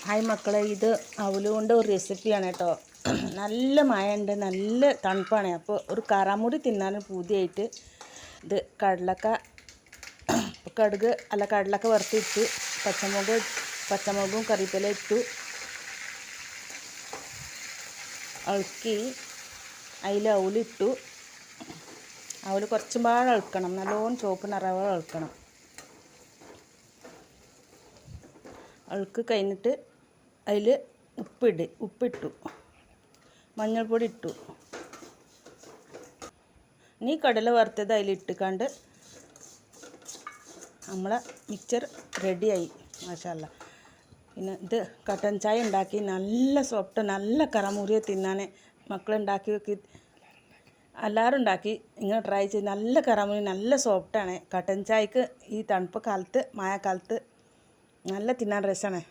Hi മക്കളെ, ഇത് അവലുകൊണ്ട് ഒരു റെസിപ്പിയാണ് കേട്ടോ. നല്ല മഴയുണ്ട്, നല്ല തണുപ്പാണ്. അപ്പോൾ ഒരു കറാമുടി തിന്നാനും പൂതിയായിട്ട് ഇത് കടുക് കടലക്ക വറുത്തിട്ട് പച്ചമുളകും കറിവേപ്പില ഇട്ടു ഇളക്കി അതിൽ അവലിട്ടു. അവൽ കുറച്ചും പാടെ ഇളക്കണം, നല്ലോണം ചുവപ്പ് നിറവോളം ഇളക്കണം. ഇളക്കി കഴിഞ്ഞിട്ട് അതിൽ ഉപ്പിട്ടു, മഞ്ഞൾപ്പൊടി ഇട്ടു. ഇനി കടല വറുത്തത് അതിലിട്ടിക്കാണ്ട് നമ്മളെ മിക്സർ റെഡിയായി. മാഷാഅല്ലാ. പിന്നെ ഇത് കട്ടൻ ചായ ഉണ്ടാക്കി, നല്ല സോഫ്റ്റ്, നല്ല കറമുറിയെ തിന്നാൻ മക്കളുണ്ടാക്കി നോക്കി, എല്ലാവരും ഉണ്ടാക്കി ഇങ്ങനെ ട്രൈ ചെയ്ത്. നല്ല കറമുറി, നല്ല സോഫ്റ്റാണ്. കട്ടൻ ചായക്ക് ഈ തണുപ്പ് കാലത്ത്, മഴക്കാലത്ത് നല്ല തിന്നാൻ രസമാണ്.